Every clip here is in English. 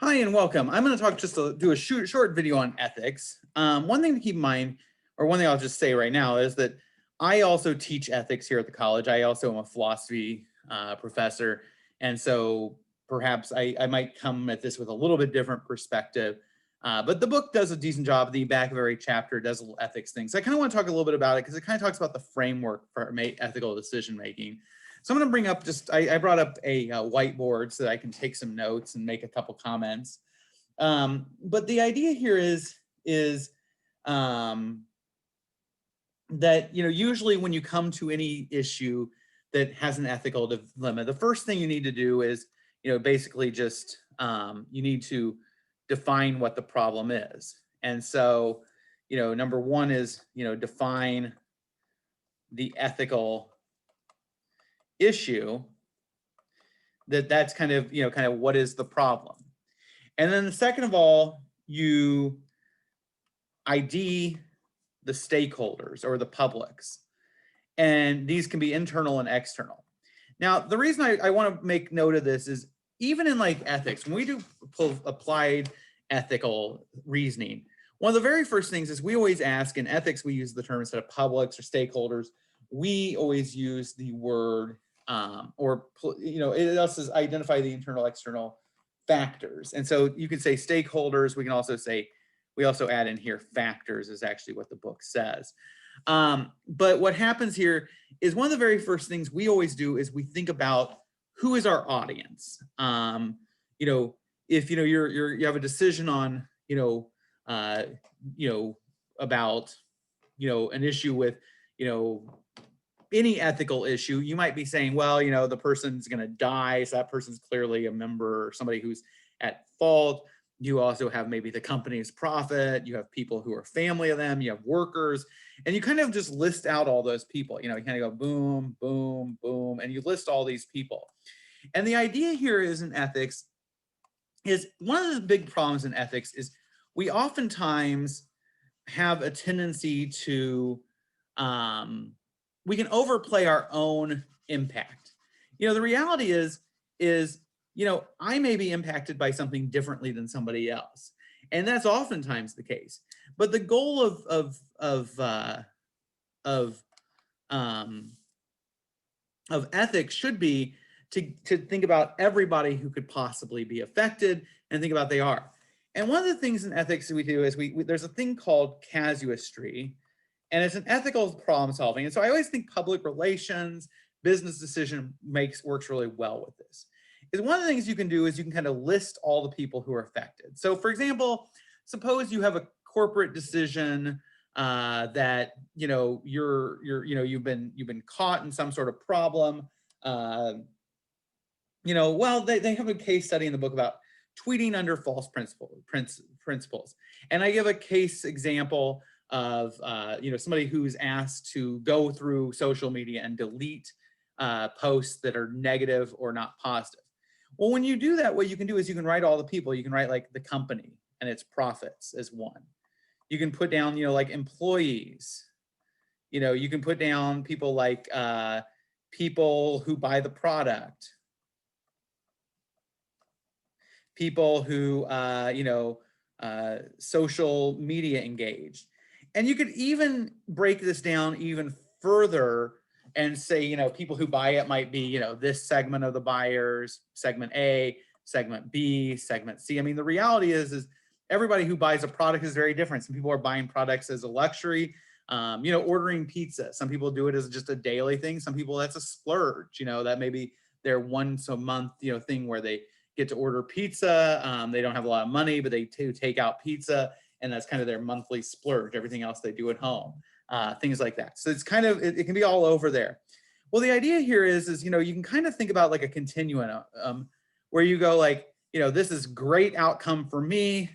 Hi and welcome. I'm going to talk do a short video on ethics. One thing to keep in mind, or one thing I'll just say right now, is that I also teach ethics here at the college. I also am a philosophy professor, and so perhaps I might come at this with a little bit different perspective. But the book does a decent job. The back of every chapter does a little ethics thing. So I kind of want to talk a little bit about it because it kind of talks about the framework for ethical decision making. So I'm going to bring up I brought up a whiteboard so that I can take some notes and make a couple comments. But the idea here is that, usually when you come to any issue that has an ethical dilemma, the first thing you need to do is, basically just you need to define what the problem is. And so, number one is, define the ethical issue. That's kind of what is the problem. And then the second of all, you ID the stakeholders or the publics, and these can be internal and external. Now, the reason I want to make note of this is even in like ethics, when we do applied ethical reasoning, one of the very first things is we always ask, in ethics we use the term, instead of publics or stakeholders, we always use the word it also says identify the internal external factors. And so you can say stakeholders. We can also say, we also add in here factors is actually what the book says. But what happens here is one of the very first things we always do is we think about who is our audience. If you have a decision on about an issue with any ethical issue, you might be saying, well, the person's going to die, so that person's clearly a member or somebody who's at fault. You also have maybe the company's profit. You have people who are family of them. You have workers, and you kind of just list out all those people. You kind of go boom, boom, boom, and you list all these people. And the idea here is in ethics is one of the big problems in ethics is we oftentimes have a tendency to we can overplay our own impact. The reality is I may be impacted by something differently than somebody else, and that's oftentimes the case. But the goal of ethics should be to think about everybody who could possibly be affected and think about they are. And one of the things in ethics that we do is there's a thing called casuistry, and it's an ethical problem solving. And so I always think public relations, business decision works really well with this. Is one of the things you can do is you can kind of list all the people who are affected. So for example, suppose you have a corporate decision that you've been caught in some sort of problem. Well, they have a case study in the book about tweeting under false principles. And I give a case example of somebody who's asked to go through social media and delete posts that are negative or not positive. Well, when you do that, what you can do is you can write all the people. You can write like the company and its profits as one. You can put down like employees. You can put down people like people who buy the product, people who social media engaged. And you could even break this down even further and say, people who buy it might be, this segment of the buyers, segment A, segment B, segment C. I mean, the reality is everybody who buys a product is very different. Some people are buying products as a luxury, ordering pizza. Some people do it as just a daily thing. Some people, that's a splurge, that maybe their once a month, thing where they get to order pizza. They don't have a lot of money, but they take out pizza, and that's kind of their monthly splurge. Everything else they do at home, things like that. So it's kind of, it can be all over there. Well, the idea here is you can kind of think about like a continuum where you go like, this is great outcome for me,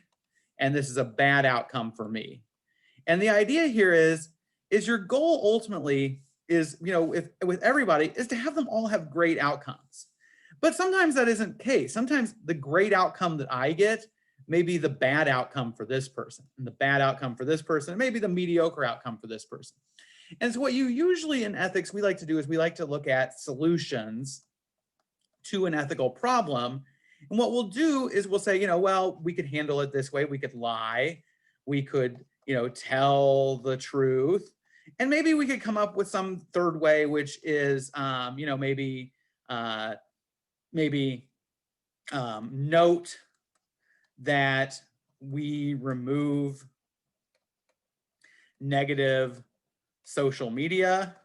and this is a bad outcome for me. And the idea here is your goal ultimately is, with everybody, is to have them all have great outcomes. But sometimes that isn't the case. Sometimes the great outcome that I get may be the bad outcome for this person, and the bad outcome for this person, and maybe the mediocre outcome for this person. And so what you usually in ethics we like to do is we like to look at solutions to an ethical problem And what we'll do is we'll say, well, we could handle it this way. We could lie. We could, tell the truth. And maybe we could come up with some third way, which is, maybe note that we remove negative social media,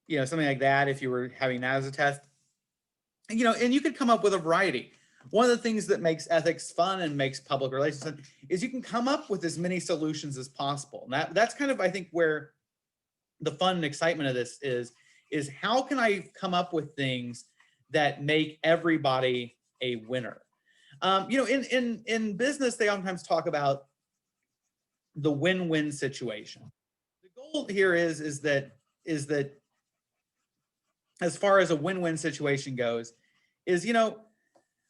something like that, if you were having that as a test. And you could come up with a variety. One of the things that makes ethics fun and makes public relations fun is you can come up with as many solutions as possible. And that's kind of, I think, where the fun and excitement of this is how can I come up with things that make everybody a winner? In business, they oftentimes talk about the win-win situation. The goal here is that as far as a win-win situation goes, is,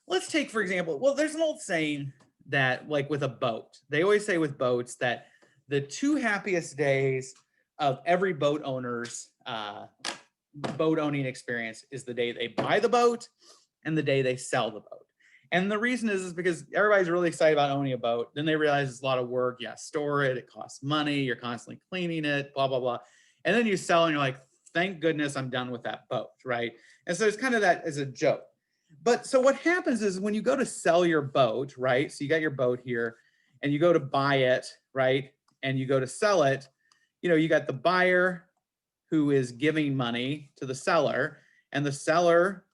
let's take, for example, well, there's an old saying that, like with a boat, they always say with boats that the two happiest days of every boat owner's boat owning experience is the day they buy the boat and the day they sell the boat. And the reason is because everybody's really excited about owning a boat. Then they realize it's a lot of work. You store it. It costs money. You're constantly cleaning it, blah, blah, blah. And then you sell and you're like, thank goodness I'm done with that boat, right? And so it's kind of that as a joke. But so what happens is when you go to sell your boat, right? So you got your boat here and you go to buy it, right? And you go to sell it, you got the buyer who is giving money to the seller, and the seller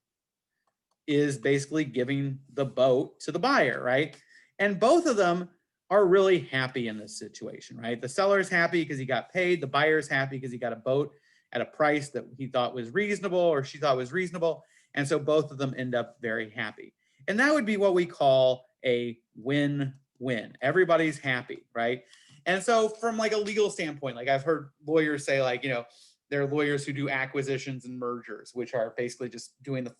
is basically giving the boat to the buyer, right? And both of them are really happy in this situation, right? The seller is happy because he got paid. The buyer is happy because he got a boat at a price that he thought was reasonable or she thought was reasonable. And so both of them end up very happy. And that would be what we call a win-win. Everybody's happy, right? And so from like a legal standpoint, like I've heard lawyers say, like, there are lawyers who do acquisitions and mergers, which are basically just doing the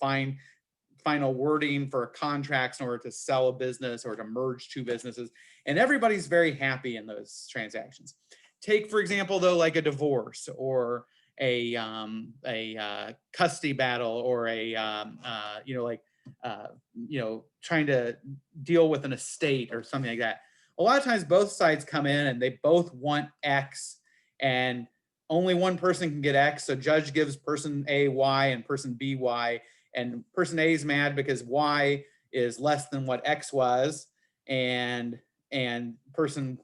final wording for contracts in order to sell a business or to merge two businesses. And everybody's very happy in those transactions. Take, for example, though, like a divorce or a custody battle or trying to deal with an estate or something like that. A lot of times both sides come in and they both want X, and only one person can get X. So judge gives person A Y and person B Y, and person A is mad because Y is less than what X was, and person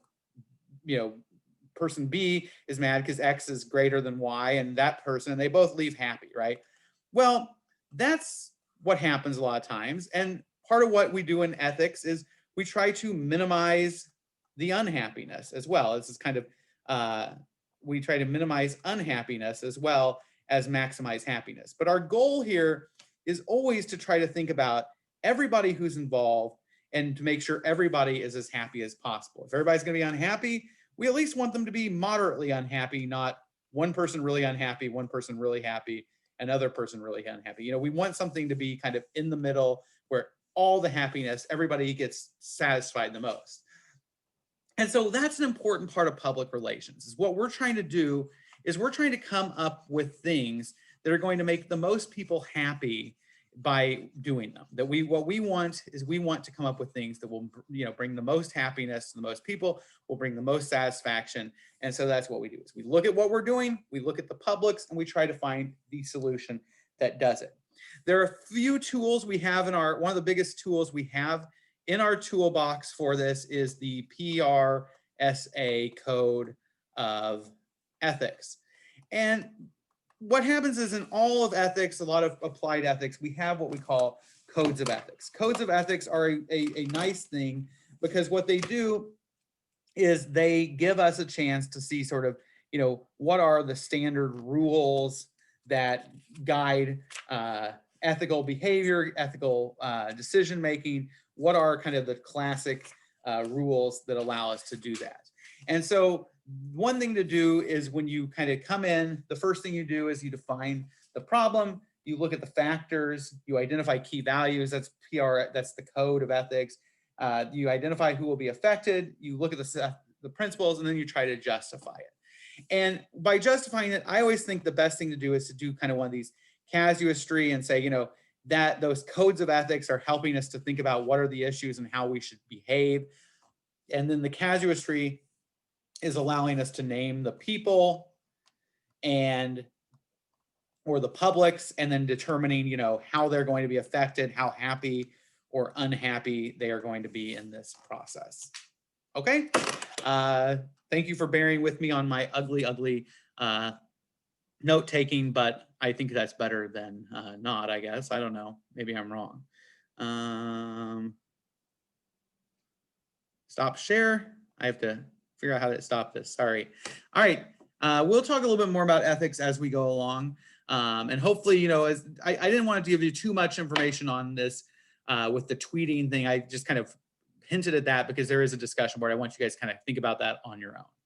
B is mad because X is greater than Y, and they both leave happy, right? Well, that's what happens a lot of times. And part of what we do in ethics is we try to minimize the unhappiness as well. This is kind of, we try to minimize unhappiness as well as maximize happiness. But our goal here is always to try to think about everybody who's involved and to make sure everybody is as happy as possible. If everybody's going to be unhappy, we at least want them to be moderately unhappy, not one person really unhappy, one person really happy, another person really unhappy. We want something to be kind of in the middle where all the happiness, everybody gets satisfied the most. And so that's an important part of public relations. Is what we're trying to do is we're trying to come up with things that are going to make the most people happy by doing them. What we want is we want to come up with things that will bring the most happiness to the most people, will bring the most satisfaction. And so that's what we do is we look at what we're doing, we look at the publics, and we try to find the solution that does it. There are a few tools we have one of the biggest tools we have in our toolbox for this is the PRSA code of ethics. And what happens is in all of ethics, a lot of applied ethics, we have what we call codes of ethics. Codes of ethics are a nice thing because what they do is they give us a chance to see sort of, what are the standard rules that guide ethical behavior, ethical decision-making, what are kind of the classic rules that allow us to do that. And so one thing to do is when you kind of come in, the first thing you do is you define the problem, you look at the factors, you identify key values, that's the code of ethics. You identify who will be affected, you look at the principles, and then you try to justify it. And by justifying it, I always think the best thing to do is to do kind of one of these casuistry and say, that those codes of ethics are helping us to think about what are the issues and how we should behave. And then the casuistry is allowing us to name the people and or the publics, and then determining, you know, how they're going to be affected, how happy or unhappy they are going to be in this process. Okay. Thank you for bearing with me on my ugly note taking, but I think that's better than not, I guess. I don't know. Maybe I'm wrong. Stop share. I have to figure out how to stop this. Sorry. All right. We'll talk a little bit more about ethics as we go along. And hopefully, you know, as I didn't want to give you too much information on this with the tweeting thing. I just kind of hinted at that because there is a discussion board. I want you guys to kind of think about that on your own.